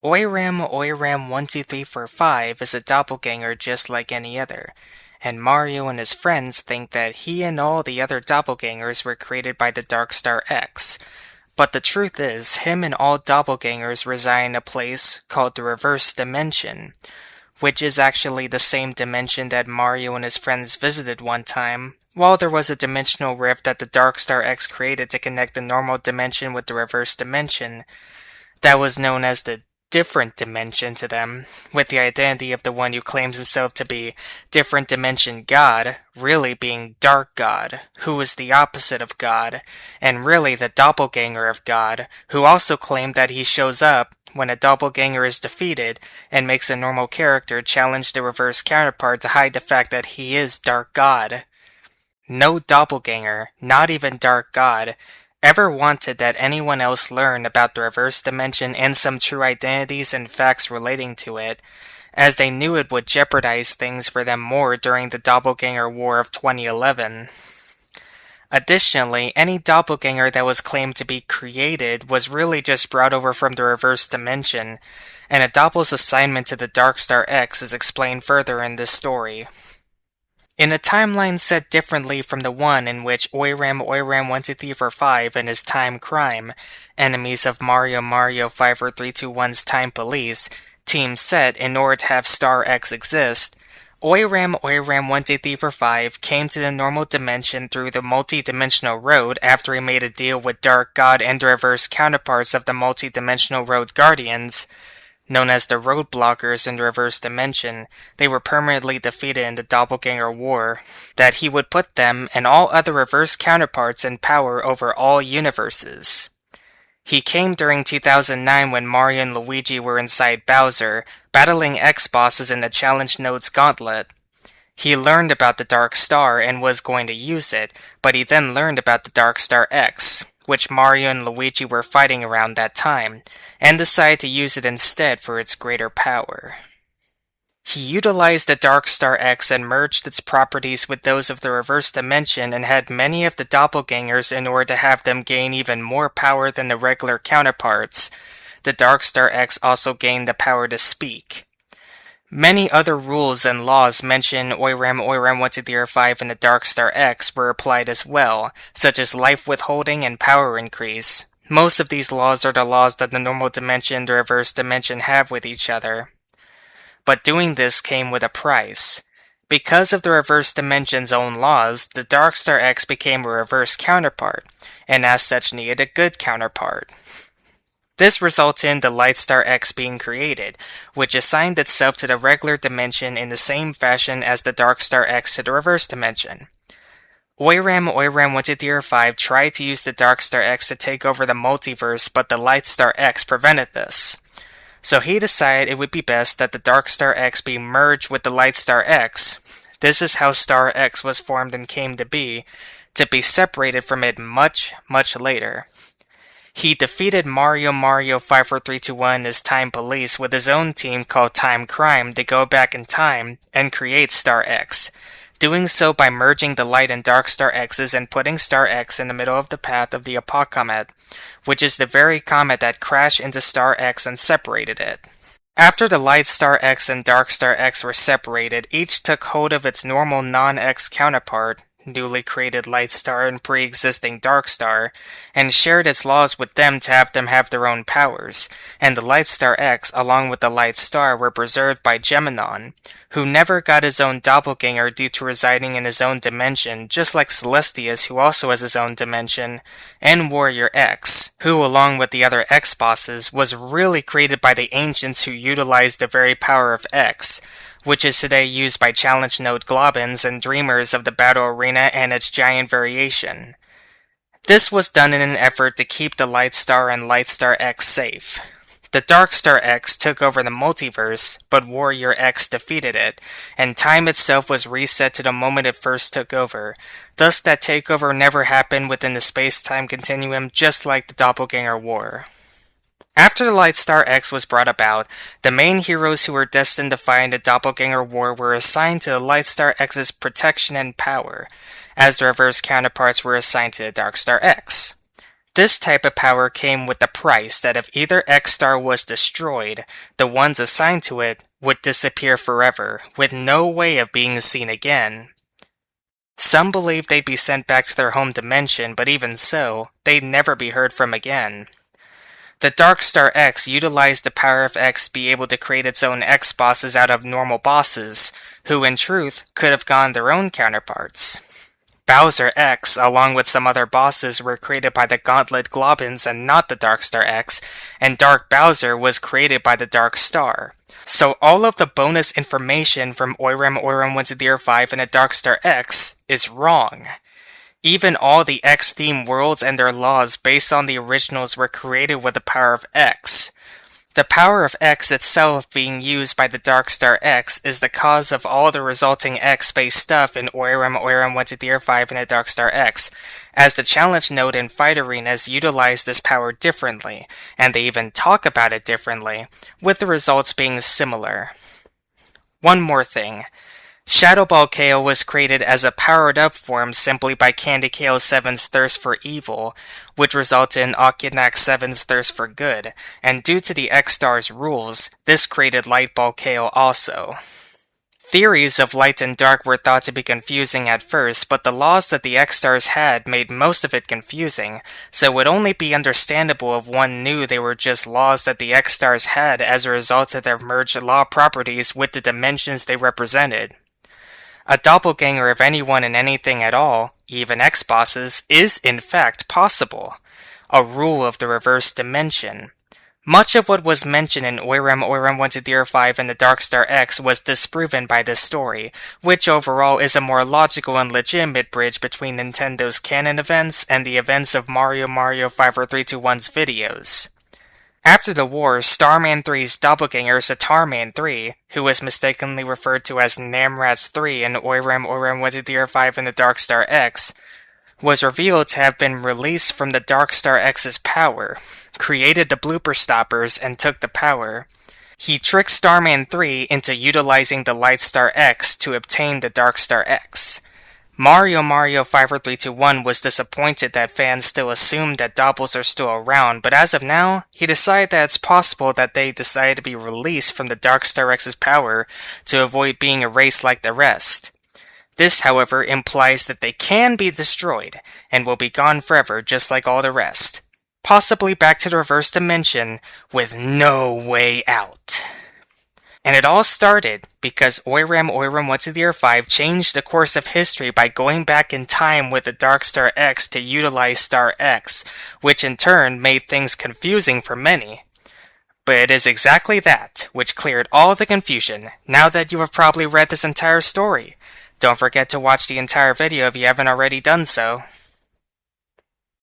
Oiram1234 is a doppelganger just like any other, and Mario and his friends think that he and all the other doppelgangers were created by the Dark Star X. But the truth is, him and all doppelgangers reside in a place called the Reverse Dimension, which is actually the same dimension that Mario and his friends visited one time. While there was a dimensional rift that the Dark Star X created to connect the normal dimension with the Reverse Dimension, that was known as the Different Dimension to them, with the identity of the one who claims himself to be Different Dimension God, really being Dark God, who is the opposite of God, and really the doppelganger of God, who also claimed that he shows up when a doppelganger is defeated and makes a normal character challenge the reverse counterpart to hide the fact that he is Dark God. No doppelganger, not even Dark God, ever wanted that anyone else learn about the reverse dimension and some true identities and facts relating to it, as they knew it would jeopardize things for them more during the Doppelganger War of 2011. Additionally, any doppelganger that was claimed to be created was really just brought over from the reverse dimension, and a doppel's assignment to the Dark Star X is explained further in this story. In a timeline set differently from the one in which Oiram1234 and his Time Crime, enemies of Mario 54321's Time Police, team set in order to have Star X exist, Oiram1234 came to the normal dimension through the multi-dimensional road after he made a deal with Dark God and the reverse counterparts of the multi-dimensional road guardians, known as the Roadblockers in the reverse dimension. They were permanently defeated in the Doppelganger War, that he would put them and all other reverse counterparts in power over all universes. He came during 2009 when Mario and Luigi were inside Bowser, battling X-bosses in the Challenge Node's Gauntlet. He learned about the Dark Star and was going to use it, but he then learned about the Dark Star X, which Mario and Luigi were fighting around that time, and decided to use it instead for its greater power. He utilized the Dark Star X and merged its properties with those of the Reverse Dimension and had many of the Doppelgangers in order to have them gain even more power than the regular counterparts. The Dark Star X also gained the power to speak. Many other rules and laws mentioned Oiram1234 and the Dark Star X were applied as well, such as life withholding and power increase. Most of these laws are the laws that the normal dimension and the reverse dimension have with each other. But doing this came with a price. Because of the reverse dimension's own laws, the Dark Star X became a reverse counterpart, and as such needed a good counterpart. This resulted in the Light Star X being created, which assigned itself to the regular dimension in the same fashion as the Dark Star X to the reverse dimension. Oiram1234 tried to use the Dark Star X to take over the multiverse, but the Light Star X prevented this. So he decided it would be best that the Dark Star X be merged with the Light Star X. This is how Star X was formed and came to be separated from it much, much later. He defeated Mario 54321 and his Time Police with his own team called Time Crime to go back in time and create Star X, doing so by merging the Light and Dark Star X's and putting Star X in the middle of the path of the A.K.A. comet, which is the very comet that crashed into Star X and separated it. After the Light Star X and Dark Star X were separated, each took hold of its normal non-X counterpart, newly created Light Star and pre-existing Dark Star, and shared its laws with them to have them have their own powers, and the Light Star X along with the Light Star were preserved by Geminon, who never got his own doppelganger due to residing in his own dimension, just like Celestius, who also has his own dimension, and Warrior X, who along with the other X-bosses was really created by the ancients who utilized the very power of X, which is today used by Challenge Node Globins and Dreamers of the Battle Arena and its giant variation. This was done in an effort to keep the Light Star and Light Star X safe. The Dark Star X took over the multiverse, but Warrior X defeated it, and time itself was reset to the moment it first took over. Thus that takeover never happened within the space-time continuum, just like the Doppelganger War. After the Light Star X was brought about, the main heroes who were destined to fight in the Doppelganger War were assigned to the Light Star X's protection and power, as the reverse counterparts were assigned to the Dark Star X. This type of power came with the price that if either X star was destroyed, the ones assigned to it would disappear forever, with no way of being seen again. Some believed they'd be sent back to their home dimension, but even so, they'd never be heard from again. The Dark Star X utilized the power of X to be able to create its own X-bosses out of normal bosses, who in truth could have gone their own counterparts. Bowser X, along with some other bosses, were created by the Gauntlet Globins and not the Dark Star X, and Dark Bowser was created by the Dark Star. So all of the bonus information from Oiram Went to the Year 5 and the Dark Star X is wrong. Even all the X-themed worlds and their laws based on the originals were created with the power of X. The power of X itself being used by the Dark Star X is the cause of all the resulting X-based stuff in Oiram Went to the Year 5 and the Dark Star X, as the challenge node in Fight Arenas utilize this power differently, and they even talk about it differently, with the results being similar. One more thing. Shadow Ball KO was created as a powered-up form simply by Candy KO 7's thirst for evil, which resulted in Akinak 7's thirst for good, and due to the X-Star's rules, this created Light Ball KO also. Theories of light and dark were thought to be confusing at first, but the laws that the X-Stars had made most of it confusing, so it would only be understandable if one knew they were just laws that the X-Stars had as a result of their merged law properties with the dimensions they represented. A doppelganger of anyone and anything at all, even X-bosses, is in fact possible. A rule of the reverse dimension. Much of what was mentioned in Oiram Went to the Year 5 and the Dark Star X was disproven by this story, which overall is a more logical and legitimate bridge between Nintendo's canon events and the events of Mario 54321's videos. After the war, Starman 3's doppelganger Satarman 3, who was mistakenly referred to as Namraz 3 in Oiram Went to the Year 5 and the Dark Star X, was revealed to have been released from the Dark Star X's power, created the blooper stoppers, and took the power. He tricked Starman 3 into utilizing the Light Star X to obtain the Dark Star X. Mario 54321 was disappointed that fans still assumed that Doppels are still around, but as of now, he decided that it's possible that they decided to be released from the Dark Star X's power to avoid being erased like the rest. This, however, implies that they can be destroyed, and will be gone forever just like all the rest. Possibly back to the reverse dimension, with no way out. And it all started because Oiram Went to the Year 5 changed the course of history by going back in time with the Dark Star X to utilize Star X, which in turn made things confusing for many. But it is exactly that which cleared all the confusion, now that you have probably read this entire story. Don't forget to watch the entire video if you haven't already done so.